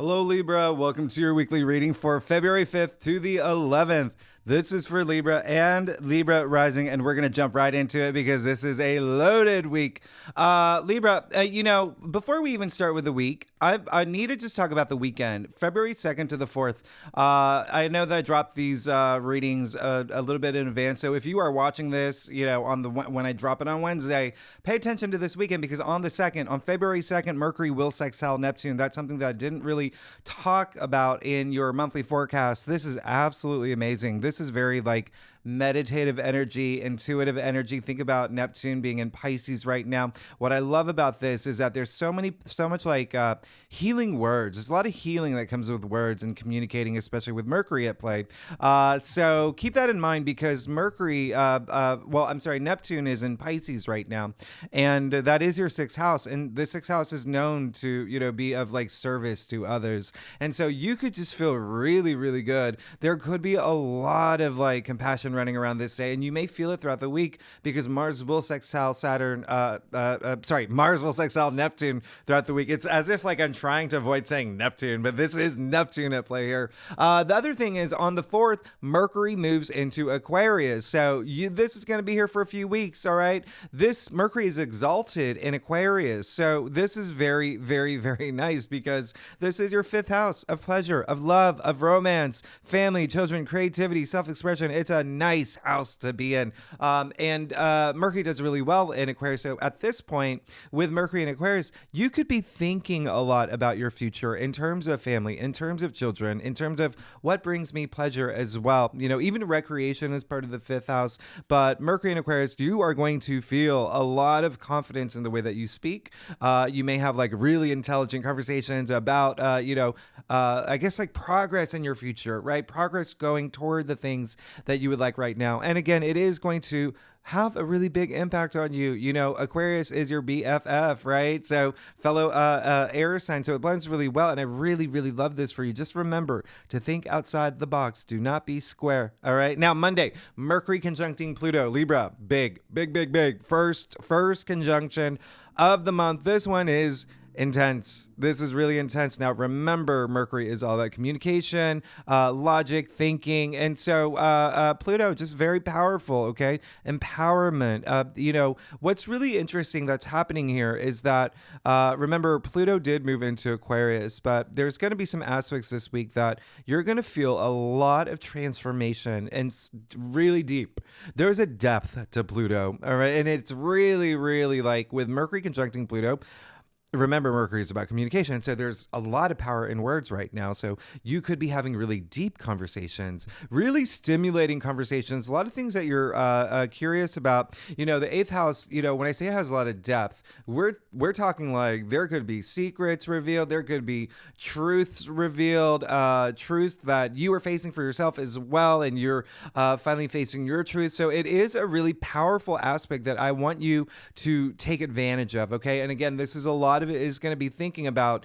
Hello, Libra. Welcome to your weekly reading for February 5th to the 11th. This is for Libra and Libra rising, and we're going to jump right into it because this is a loaded week. Libra, before we even start with the week, I need to just talk about the weekend, February 2nd to the 4th. I know that I dropped these readings a little bit in advance, so if you are watching this, when I drop it on Wednesday, pay attention to this weekend because on February 2nd, Mercury will sextile Neptune. That's something that I didn't really talk about in your monthly forecast. This is absolutely amazing. This is very meditative energy, intuitive energy. Think about Neptune being in Pisces right now. What I love about this is that there's so much healing words. There's a lot of healing that comes with words and communicating, especially with Mercury at play. So keep that in mind because Neptune is in Pisces right now, and that is your sixth house, and the sixth house is known to be of service to others, and so you could just feel really, really good. There could be a lot of compassion running around this day, and you may feel it throughout the week because Mars will sextile Mars will sextile Neptune throughout the week. It's as if I'm trying to avoid saying Neptune, but this is Neptune at play here. The other thing is on the 4th, Mercury moves into Aquarius, so this is going to be here for a few weeks. All right, this Mercury is exalted in Aquarius, so this is very, very, very nice because this is your 5th house of pleasure, of love, of romance, family, children, creativity, self-expression. It's a nice house to be in. And Mercury does really well in Aquarius. So at this point, with Mercury in Aquarius, you could be thinking a lot about your future in terms of family, in terms of children, in terms of what brings me pleasure as well. Even recreation is part of the 5th house. But Mercury in Aquarius, you are going to feel a lot of confidence in the way that you speak. You may have really intelligent conversations about, progress in your future, right? Progress going toward the things that you would like right now. And again, it is going to have a really big impact on you. Aquarius is your BFF, right? So fellow air sign. So it blends really well. And I really, really love this for you. Just remember to think outside the box. Do not be square. All right. Now, Monday, Mercury conjuncting Pluto, Libra, big. First conjunction of the month. This one is intense. This is really intense. Now, remember, Mercury is all that communication, logic, thinking. And so Pluto, just very powerful, okay? Empowerment. What's really interesting that's happening here is that, remember, Pluto did move into Aquarius, but there's going to be some aspects this week that you're going to feel a lot of transformation and really deep. There's a depth to Pluto, all right? And it's really, really with Mercury conjuncting Pluto. Remember, Mercury is about communication, so there's a lot of power in words right now. So you could be having really deep conversations, really stimulating conversations, a lot of things that you're curious about. The 8th house, when I say it has a lot of depth, we're talking there could be secrets revealed, there could be truths revealed, truths that you are facing for yourself as well, and you're finally facing your truth. So it is a really powerful aspect that I want you to take advantage of, okay? And again, this is a lot of it is going to be thinking about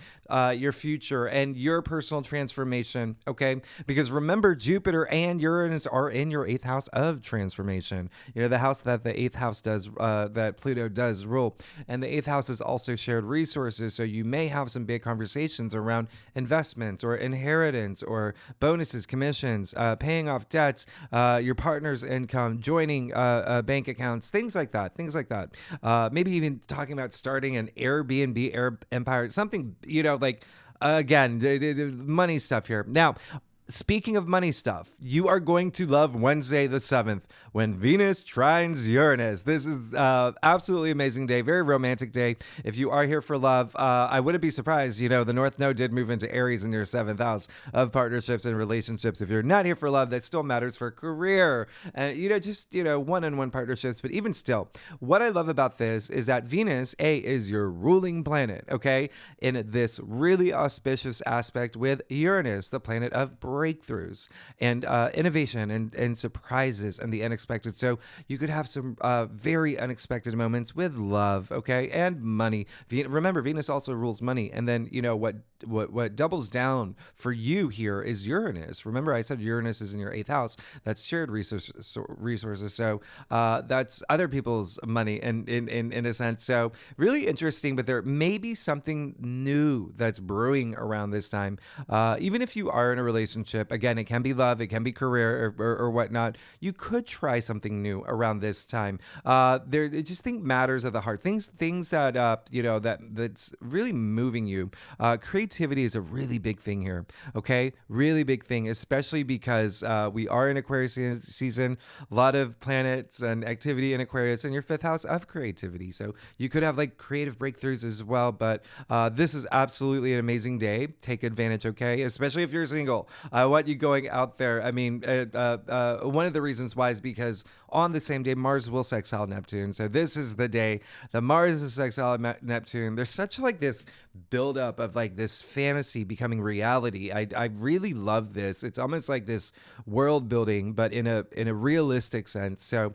your future and your personal transformation, okay? Because remember, Jupiter and Uranus are in your 8th house of transformation. The house that the 8th house does, that Pluto does rule. And the 8th house is also shared resources, so you may have some big conversations around investments or inheritance or bonuses, commissions, paying off debts, your partner's income, joining bank accounts, things like that. Maybe even talking about starting an Airbnb empire, something, again, money stuff here. Now, speaking of money stuff, you are going to love Wednesday the 7th when Venus trines Uranus. This is absolutely amazing day, very romantic day. If you are here for love, I wouldn't be surprised. The North Node did move into Aries in your 7th house of partnerships and relationships. If you're not here for love, that still matters for career and, one-on-one partnerships. But even still, what I love about this is that Venus, is your ruling planet, okay? In this really auspicious aspect with Uranus, the planet of breakthroughs and innovation and surprises and the unexpected. So you could have some very unexpected moments with love, okay, and money. Remember, Venus also rules money. And then, what doubles down for you here is Uranus. Remember, I said Uranus is in your 8th house. That's shared resources. So that's other people's money in a sense. So really interesting, but there may be something new that's brewing around this time. Even if you are in a relationship, again, it can be love, it can be career or whatnot. You could try something new around this time. There, just think matters of the heart, things that that's really moving you. Creativity is a really big thing here. Okay, really big thing, especially because we are in Aquarius season. A lot of planets and activity in Aquarius in your 5th house of creativity. So you could have like creative breakthroughs as well. But this is absolutely an amazing day. Take advantage, okay? Especially if you're single. I want you going out there. I mean, one of the reasons why is because on the same day, Mars will sextile Neptune. So this is the day that Mars is sextile Neptune. There's such like this buildup of like this fantasy becoming reality. I really love this. It's almost like this world building, but in a realistic sense. So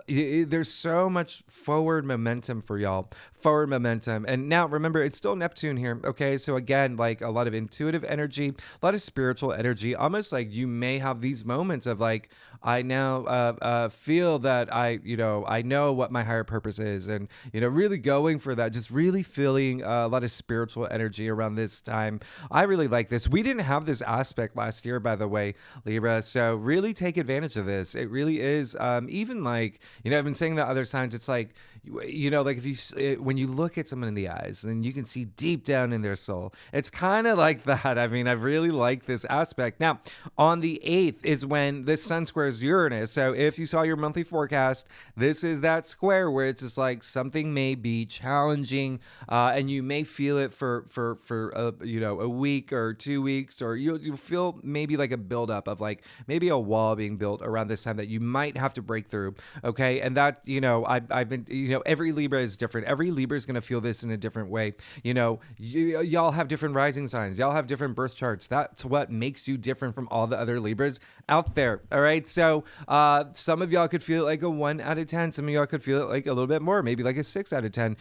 there's so much forward momentum for y'all. Forward momentum. And now remember, it's still Neptune here. Okay. So again, like a lot of intuitive energy, a lot of spiritual energy, almost like you may have these moments of like, I now feel that I know what my higher purpose is, and really going for that, just really feeling a lot of spiritual energy around this time. I really like this. We didn't have this aspect last year, by the way, Libra. So really take advantage of this. It really is. Even like I've been saying that other signs. It's like like if when you look at someone in the eyes and you can see deep down in their soul, it's kind of like that. I mean, I really like this aspect. Now, on the 8th is when the sun squares Uranus. So if you saw your monthly forecast, this is that square where it's just like something may be challenging, and you may feel it for a week or 2 weeks, or you'll feel maybe like a buildup of like maybe a wall being built around this time that you might have to break through. Okay, and that I've been every Libra is different. Every Libra is going to feel this in a different way. Y'all have different rising signs. Y'all have different birth charts. That's what makes you different from all the other Libras out there. All right. So some of y'all could feel it like a 1 out of 10. Some of y'all could feel it like a little bit more, maybe like a 6 out of 10.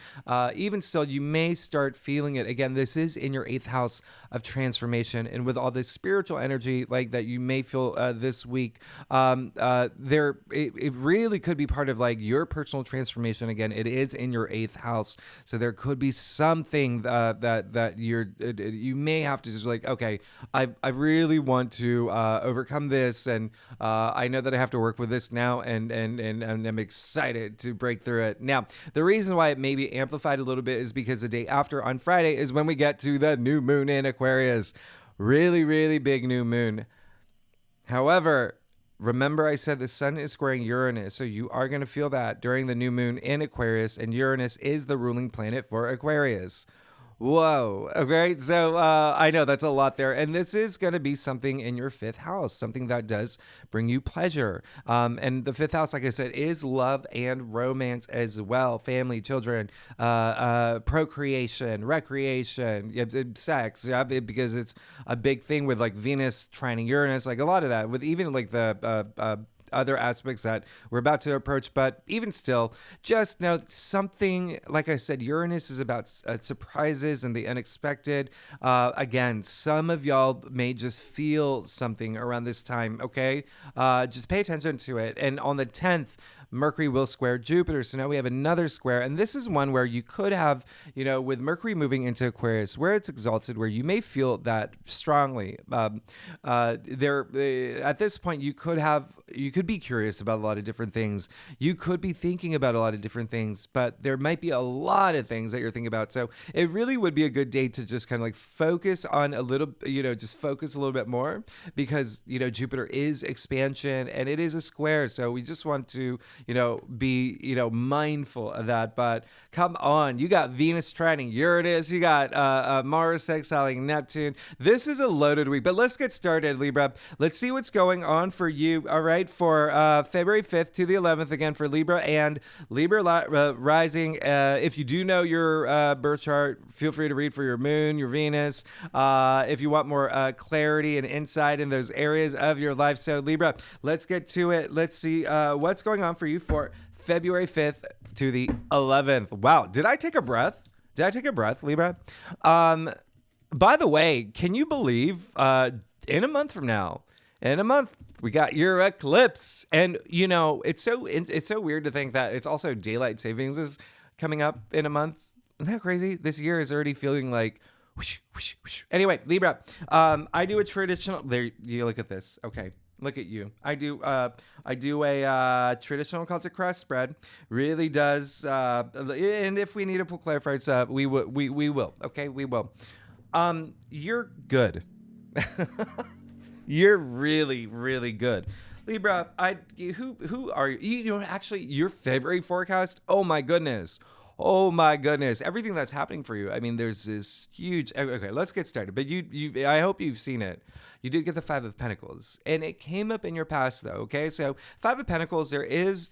Even still, you may start feeling it. Again, this is in your 8th house of transformation. And with all this spiritual energy like that you may feel this week, it really could be part of like your personal transformation. Again, it is in your 8th house. So there could be something that you may have to just like, okay, I really want to overcome this, and I know that I have to work with this now, and I'm excited to break through it. Now, the reason why it may be amplified a little bit is because the day after on Friday is when we get to the new moon in Aquarius. Really, really big new moon. However, remember I said the sun is squaring Uranus, so you are going to feel that during the new moon in Aquarius, and Uranus is the ruling planet for Aquarius. Whoa. Okay. So I know that's a lot there. And this is going to be something in your 5th house, something that does bring you pleasure. And the 5th house, like I said, is love and romance as well. Family, children, procreation, recreation, sex. Yeah, because it's a big thing with like Venus trining Uranus, like a lot of that, with even like the other aspects that we're about to approach. But even still, just know something, like I said, Uranus is about surprises and the unexpected. Again, some of y'all may just feel something around this time. Okay. Just pay attention to it. And on the 10th, Mercury will square Jupiter. So now we have another square. And this is one where you could have, with Mercury moving into Aquarius, where it's exalted, where you may feel that strongly. At this point, you could be curious about a lot of different things. You could be thinking about a lot of different things, but there might be a lot of things that you're thinking about. So it really would be a good day to just kind of like focus on a little, just focus a little bit more, because, Jupiter is expansion and it is a square. So we just want to, be, mindful of that. But come on, you got Venus trining Uranus, you got Mars sextiling Neptune. This is a loaded week, but let's get started, Libra. Let's see what's going on for you. All right, for February 5th to the 11th, again for Libra and Libra rising. If you do know your birth chart, feel free to read for your moon, your Venus, if you want more clarity and insight in those areas of your life. So Libra, let's get to it. Let's see what's going on for you for February 5th to the 11th. Wow, did I take a breath? Libra? By the way, can you believe in a month from now, we got your eclipse. And it's so weird to think that it's also daylight savings is coming up in a month. Isn't that crazy? This year is already feeling like whoosh, whoosh, whoosh. Anyway, Libra, I do a traditional, there you look at this. Okay. Look at you. I do a traditional Celtic cross spread. Really does, and if we need to pull clarifiers, we will. Okay, we will. You're good. You're really, really good. Libra, who are you? Actually, your February forecast. Oh my goodness. Everything that's happening for you. I mean, there's this huge. Okay, let's get started. But I hope you've seen it. You did get the Five of Pentacles, and it came up in your past, though. Okay, so Five of Pentacles, there is,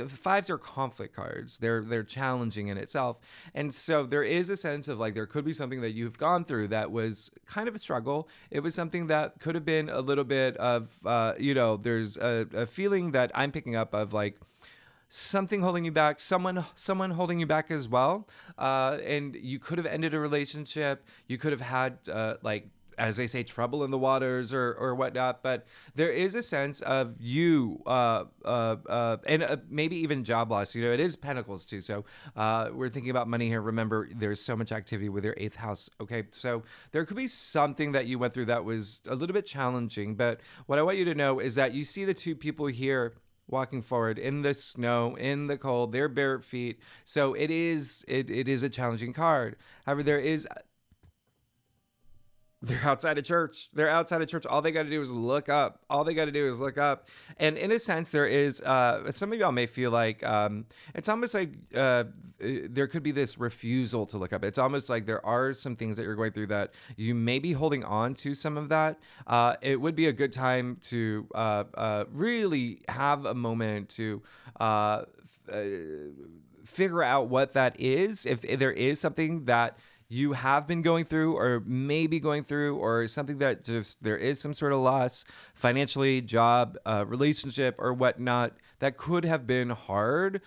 fives are conflict cards. They're challenging in itself, and so there is a sense of like there could be something that you've gone through that was kind of a struggle. It was something that could have been a little bit of, there's a feeling that I'm picking up of like something holding you back, someone holding you back as well, and you could have ended a relationship. You could have had as they say, trouble in the waters or whatnot. But there is a sense of you and maybe even job loss. It is Pentacles too. So we're thinking about money here. Remember, there's so much activity with your 8th house. Okay, so there could be something that you went through that was a little bit challenging. But what I want you to know is that you see the two people here walking forward in the snow, in the cold, their bare feet. So it is a challenging card. However, they're outside of church. All they got to do is look up. And in a sense, there is, some of y'all may feel like, it's almost like there could be this refusal to look up. It's almost like there are some things that you're going through that you may be holding on to some of that. It would be a good time to really have a moment to figure out what that is. If there is something that you have been going through or maybe going through, or something that just there is some sort of loss financially, job, relationship or whatnot that could have been hard.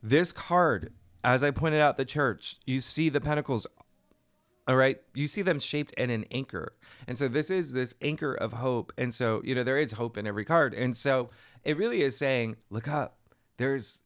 This card, as I pointed out, the church, you see the pentacles. All right. You see them shaped in an anchor. And so this is this anchor of hope. And so, there is hope in every card. And so it really is saying, look up.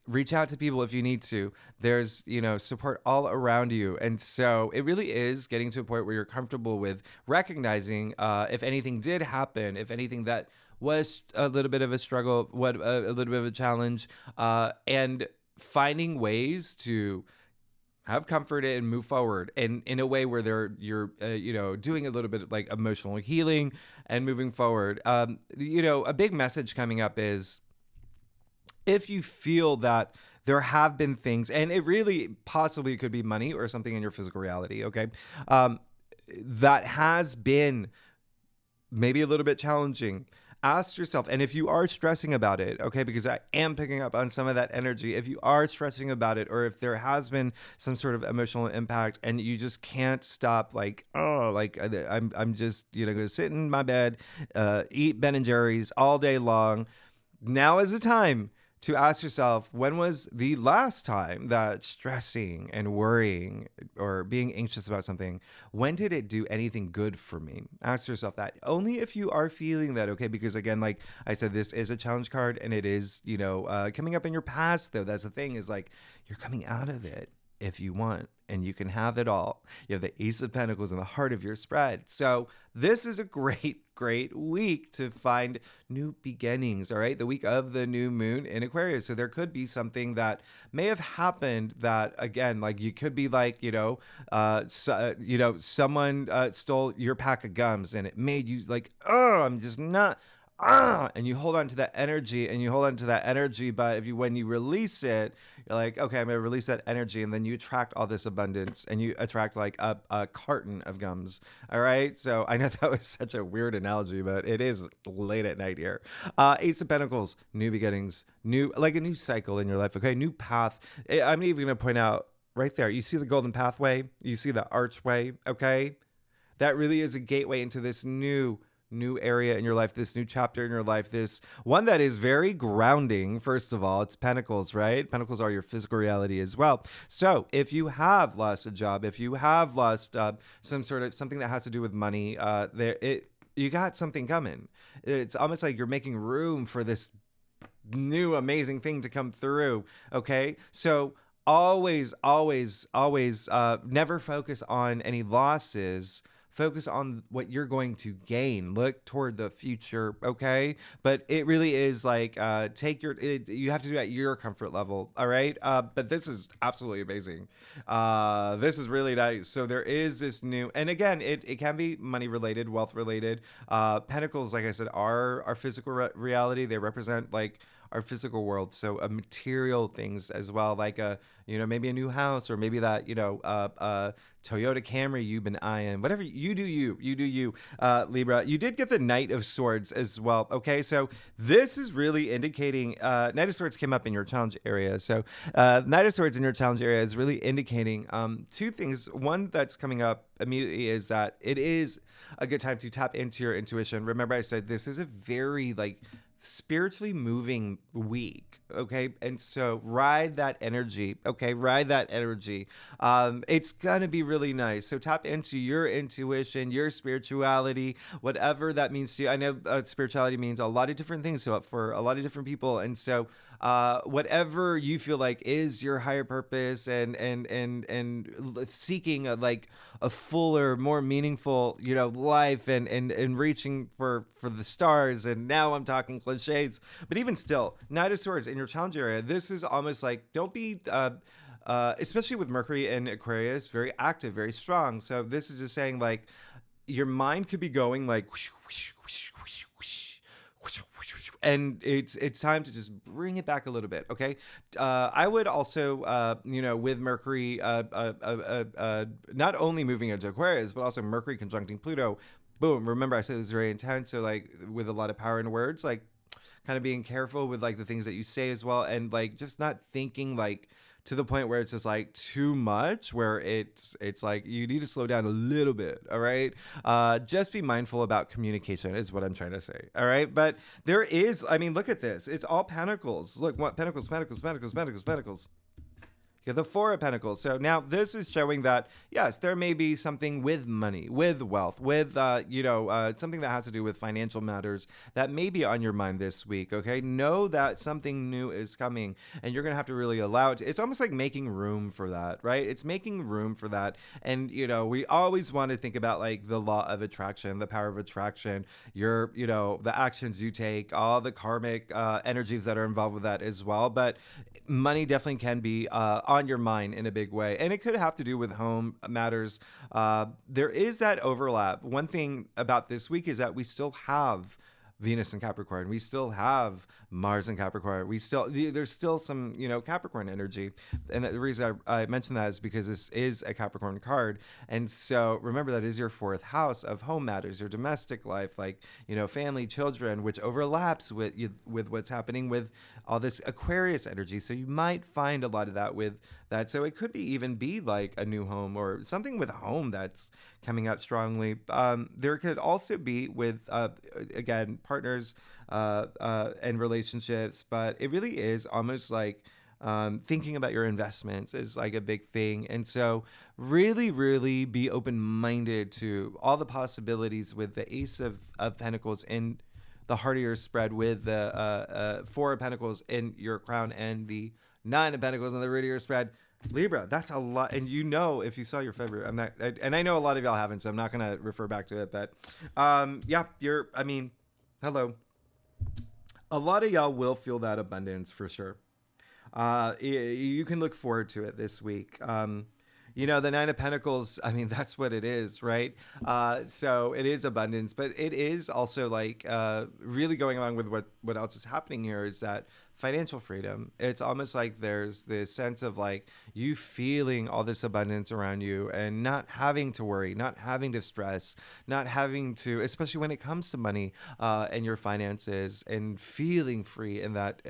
Reach out to people if you need to. There's, support all around you. And so it really is getting to a point where you're comfortable with recognizing if anything did happen, if anything that was a little bit of a struggle, a little bit of a challenge, and finding ways to have comfort and move forward and in a way where you're doing a little bit of like emotional healing and moving forward. A big message coming up is, if you feel that there have been things, and it really possibly could be money or something in your physical reality, okay, that has been maybe a little bit challenging, ask yourself, and if you are stressing about it, okay, because I am picking up on some of that energy, if you are stressing about it, or if there has been some sort of emotional impact and you just can't stop, I'm just, going to sit in my bed, eat Ben and Jerry's all day long, now is the time to ask yourself, when was the last time that stressing and worrying or being anxious about something, when did it do anything good for me? Ask yourself that. Only if you are feeling that, okay? Because again, like I said, this is a challenge card and it is, coming up in your past though. That's the thing, is like, you're coming out of it if you want, and you can have it all. You have the Ace of Pentacles in the heart of your spread. So this is a great week to find new beginnings, all right? The week of the new moon in Aquarius. So there could be something that may have happened that, again, like you could be like, someone stole your pack of gums and it made you like, oh, I'm just not, and you hold on to that energy and you hold on to that energy. But if you, when you release it, you're like, okay, I'm going to release that energy. And then you attract all this abundance and you attract like a carton of gums. All right. So I know that was such a weird analogy, but it is late at night here. Ace of Pentacles, new beginnings, new, like a new cycle in your life. Okay. New path. I'm even going to point out right there. You see the golden pathway, you see the archway. Okay. That really is a gateway into this new area in your life, this new chapter in your life, this one that is very grounding. First of all, it's pentacles, right? Pentacles are your physical reality as well. So if you have lost a job, if you have lost some sort of something that has to do with money, you got something coming. It's almost like you're making room for this new amazing thing to come through. Okay, so always never focus on any losses. Focus on what you're going to gain. Look toward the future, okay? But it really is like you have to do it at your comfort level, all right? But this is absolutely amazing. This is really nice. So there is this new, and again, it can be money related, wealth related. Pentacles, like I said, are our physical reality. They represent like our physical world, so material things as well, like maybe a new house, or maybe that Toyota Camry you've been eyeing. Whatever you do, you Libra. You did get the Knight of Swords as well. Okay, so this is really indicating Knight of Swords came up in your challenge area. So Knight of Swords in your challenge area is really indicating two things. One that's coming up immediately is that it is a good time to tap into your intuition. Remember, I said this is a very like spiritually moving week, okay? And so ride that energy, okay? Ride that energy. It's gonna be really nice. So tap into your intuition, your spirituality, whatever that means to you. I know spirituality means a lot of different things for a lot of different people, and so whatever you feel like is your higher purpose, and seeking a fuller, more meaningful, life, and reaching for the stars. And now I'm talking cliches, but even still, Knight of Swords in your challenge area, this is almost like, don't be especially with Mercury and Aquarius, very active, very strong. So this is just saying like your mind could be going like whoosh, whoosh, whoosh, whoosh, whoosh, whoosh, whoosh, whoosh, and it's time to just bring it back a little bit. Okay, I would also with Mercury not only moving into Aquarius, but also Mercury conjuncting Pluto. Boom, remember I said this is very intense, so like with a lot of power in words, like kind of being careful with like the things that you say as well, and like just not thinking like to the point where it's just like too much, where it's like you need to slow down a little bit. All right, just be mindful about communication is what I'm trying to say. All right, but there is, I mean, look at this, it's all pentacles. Look, what pentacles, pentacles, pentacles, pentacles, pentacles. You have the Four of Pentacles. So now this is showing that, yes, there may be something with money, with wealth, with, something that has to do with financial matters that may be on your mind this week, okay? Know that something new is coming, and you're going to have to really allow it. It's almost like making room for that, right? It's making room for that. And, we always want to think about like the law of attraction, the power of attraction, the actions you take, all the karmic energies that are involved with that as well. But money definitely can be on your mind in a big way, and it could have to do with home matters. There is that overlap. One thing about this week is that we still have Venus in Capricorn. We still have Mars in Capricorn. There's still some, Capricorn energy. And the reason I mention that is because this is a Capricorn card. And so remember, that is your fourth house of home matters, your domestic life, like, family, children, which overlaps with what's happening with all this Aquarius energy. So you might find a lot of that with that. So it could even be like a new home or something with home that's coming out strongly. There could also be with, again, partners and relationships, but it really is almost like thinking about your investments is like a big thing. And so really, really be open-minded to all the possibilities with the Ace of Pentacles in the heart of your spread, with the Four of Pentacles in your crown, and the Nine of Pentacles on the root of your spread. Libra, that's a lot. And if you saw your February, and I know a lot of y'all haven't, so I'm not going to refer back to it, but hello. A lot of y'all will feel that abundance for sure. You can look forward to it this week. The Nine of Pentacles, I mean, that's what it is, right? So it is abundance, but it is also like really going along with what else is happening here is that financial freedom. It's almost like there's this sense of like you feeling all this abundance around you and not having to worry, not having to stress, not having to, especially when it comes to money and your finances, and feeling free in that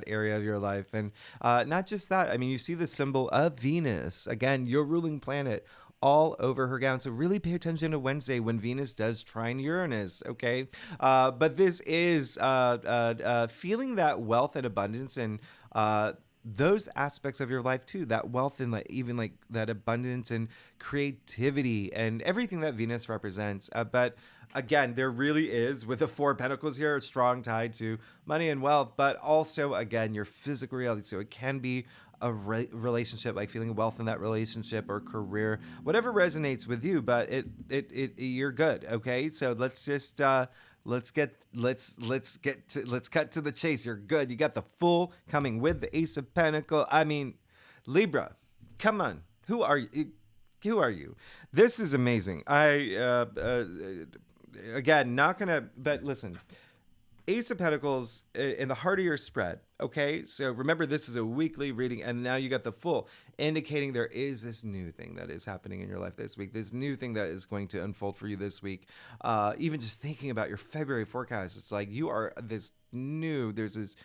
area of your life. And not just that, I mean, you see the symbol of Venus, again, your ruling planet, all over her gown. So really pay attention to Wednesday when Venus does trine Uranus, okay? But this is feeling that wealth and abundance and those aspects of your life too, that wealth and like even like that abundance and creativity and everything that Venus represents. But again, there really is, with the Four of Pentacles here, a strong tie to money and wealth, but also again your physical reality. So it can be a relationship, like feeling wealth in that relationship or career, whatever resonates with you. But it you're good, okay? So let's just let's cut to the chase. You're good. You got the Fool coming with the Ace of Pentacles. I mean, Libra, come on. Who are you? Who are you? This is amazing. Again, not gonna. But listen, Ace of Pentacles in the heart of your spread. Okay, so remember this is a weekly reading, and now you got the Full, indicating there is this new thing that is happening in your life this week. This new thing that is going to unfold for you this week. Even just thinking about your February forecast, it's like you are this new. There's this.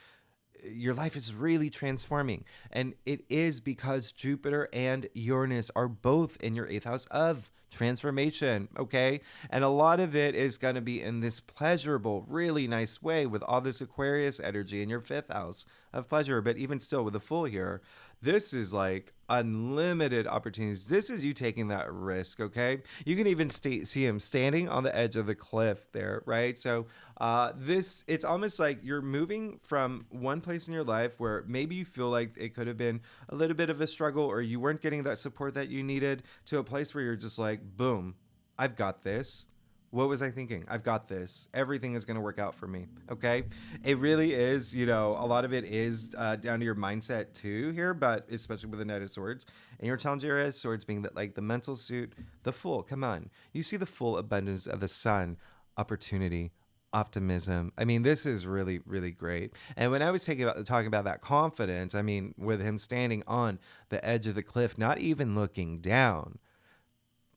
Your life is really transforming, and it is because Jupiter and Uranus are both in your 8th house of transformation, okay? And a lot of it is going to be in this pleasurable, really nice way with all this Aquarius energy in your 5th house of pleasure. But even still, with the Full here, this is like unlimited opportunities. This is you taking that risk, okay? You can even see him standing on the edge of the cliff there, right? So it's almost like you're moving from one place in your life where maybe you feel like it could have been a little bit of a struggle or you weren't getting that support that you needed, to a place where you're just like, boom, I've got this. What was I thinking? I've got this. Everything is going to work out for me. Okay. It really is, a lot of it is down to your mindset too here, but especially with the Knight of Swords and your challenge area, swords being that like the mental suit, the Fool. Come on. You see the full abundance of the sun, opportunity, optimism. I mean, this is really, really great. And when I was talking about that confidence, I mean, with him standing on the edge of the cliff, not even looking down,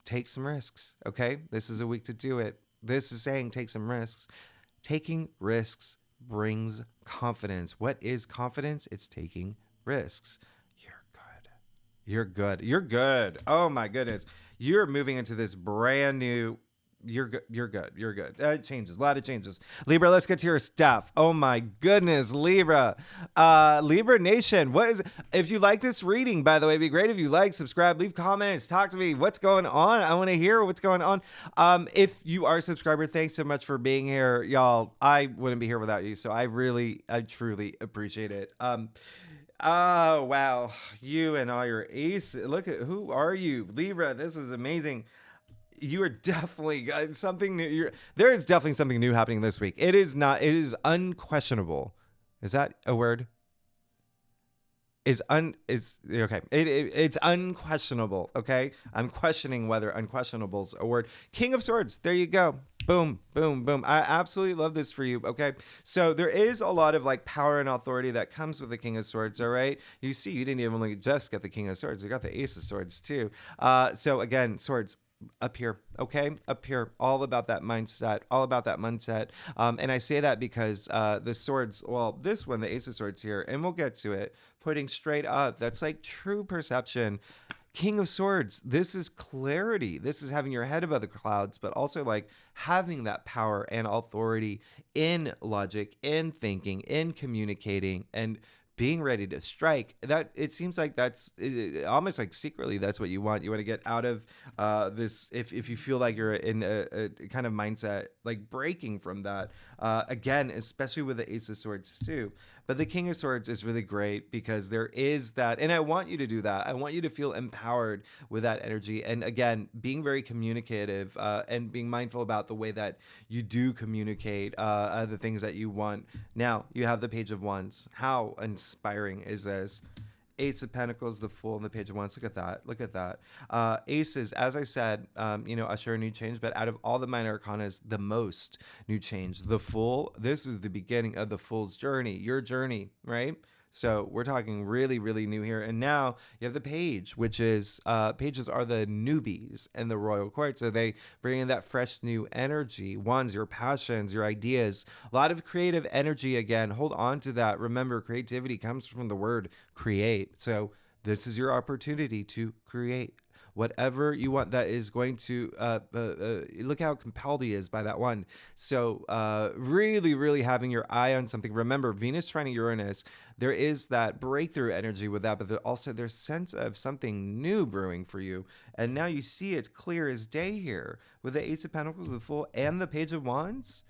take some risks, okay? This is a week to do it. This is saying take some risks. Taking risks brings confidence. What is confidence? It's taking risks. You're good. You're good. You're good. Oh my goodness. You're moving into this brand new. You're good. You're good. You're good. It changes. A lot of changes. Libra, let's get to your stuff. Oh my goodness, Libra. Libra Nation, if you like this reading, by the way, it'd be great if you like, subscribe, leave comments, talk to me. What's going on? I want to hear what's going on. If you are a subscriber, thanks so much for being here, y'all. I wouldn't be here without you. So I truly appreciate it. Oh, wow. You and all your ace. Look at, who are you? Libra, this is amazing. You are definitely something new. There is definitely something new happening this week. It is unquestionable. Is that a word? It's okay. It's unquestionable. Okay. I'm questioning whether unquestionable is a word. King of Swords. There you go. Boom, boom, boom. I absolutely love this for you. Okay. So there is a lot of like power and authority that comes with the King of Swords. All right. You see, you didn't even just get the King of Swords. You got the Ace of Swords too. So again, swords. Up here, okay? Up here, all about that mindset, and I say that because the swords, well, this one, the Ace of Swords here, and we'll get to it, putting straight up, that's like true perception. King of Swords, this is clarity. This is having your head above the clouds, but also like having that power and authority in logic, in thinking, in communicating, and being ready to strike. That it seems like that's almost like secretly that's what you want. You want to get out of this if you feel like you're in a kind of mindset like breaking from that. Again, especially with the Ace of Swords too. But the King of Swords is really great because there is that, and I want you to do that. I want you to feel empowered with that energy. And again, being very communicative and being mindful about the way that you do communicate the things that you want. Now, you have the Page of Wands. How inspiring is this? Ace of Pentacles, the Fool, and the Page of Wands. Look at that. Look at that. Aces, as I said, usher a new change, but out of all the minor arcanas, the most new change. The Fool, this is the beginning of the Fool's journey, your journey, right? So we're talking really, really new here. And now you have the Page, which is, pages are the newbies in the royal court. So they bring in that fresh new energy. Wands, your passions, your ideas, a lot of creative energy again. Hold on to that. Remember, creativity comes from the word create. So this is your opportunity to create whatever you want that is going to look how compelled he is by that one. So really, really having your eye on something. Remember, Venus trining Uranus, there is that breakthrough energy with that, but also there's sense of something new brewing for you. And now you see it's clear as day here with the Ace of Pentacles, the Fool, and the Page of Wands.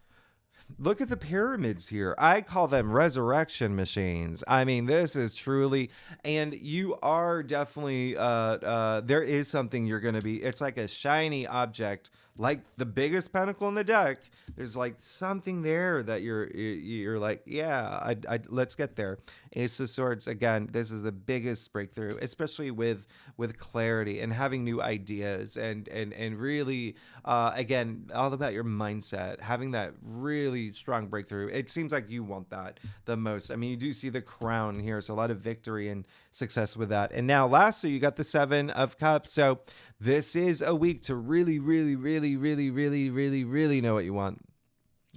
Look at the pyramids here. I call them resurrection machines. I mean, this is truly, and you are definitely, there is something you're going to be, it's like a shiny object, like the biggest pentacle in the deck. There's like something there that you're like, yeah, let's get there. Ace of Swords, again, this is the biggest breakthrough, especially with clarity and having new ideas and really, again, all about your mindset, having that really strong breakthrough. It seems like you want that the most. I mean, you do see the crown here, so a lot of victory and success with that. And now lastly, you got the Seven of Cups. So this is a week to really, really, really, really, really, really, really know what you want.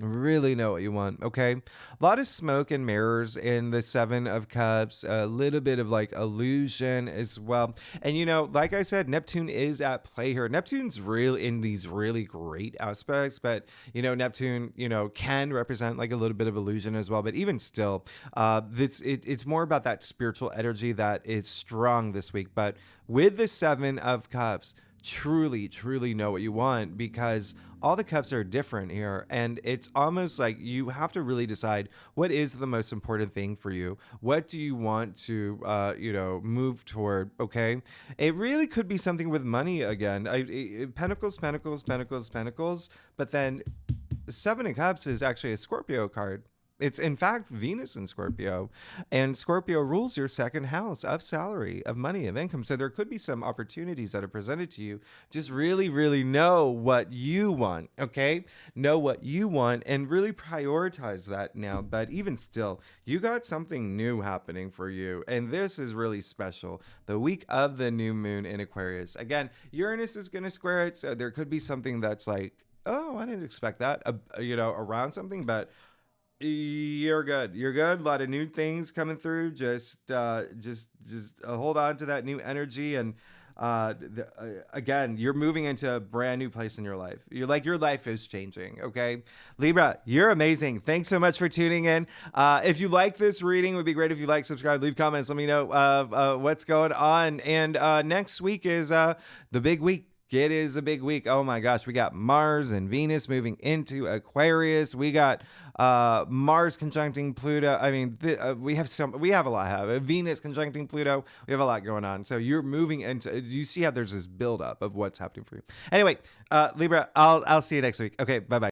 Really know what you want. Okay. A lot of smoke and mirrors in the Seven of Cups, a little bit of like illusion as well. And, like I said, Neptune is at play here. Neptune's really in these really great aspects, but, Neptune, can represent like a little bit of illusion as well. But even still, it's more about that spiritual energy that is strong this week. But with the Seven of Cups, truly, truly know what you want, because all the cups are different here. And it's almost like you have to really decide what is the most important thing for you. What do you want to, move toward? Okay. It really could be something with money again. Pentacles, Pentacles, Pentacles, Pentacles. But then Seven of Cups is actually a Scorpio card. It's in fact Venus in Scorpio, and Scorpio rules your second house of salary, of money, of income. So there could be some opportunities that are presented to you. Just really, really know what you want. Okay. Know what you want and really prioritize that now. But even still, you got something new happening for you. And this is really special. The week of the new moon in Aquarius. Again, Uranus is going to square it. So there could be something that's like, oh, I didn't expect that, around something, but you're good. You're good. A lot of new things coming through. Just hold on to that new energy. And again, you're moving into a brand new place in your life. Your life is changing. Okay. Libra, you're amazing. Thanks so much for tuning in. If you like this reading, it would be great if you like, subscribe, leave comments. Let me know what's going on. And next week is the big week. It is a big week. Oh my gosh. We got Mars and Venus moving into Aquarius. We got Mars conjuncting Pluto. I mean, we have a lot. Venus conjuncting Pluto. We have a lot going on. So you're moving into, you see how there's this buildup of what's happening for you. Anyway, Libra, I'll see you next week. Okay. Bye-bye.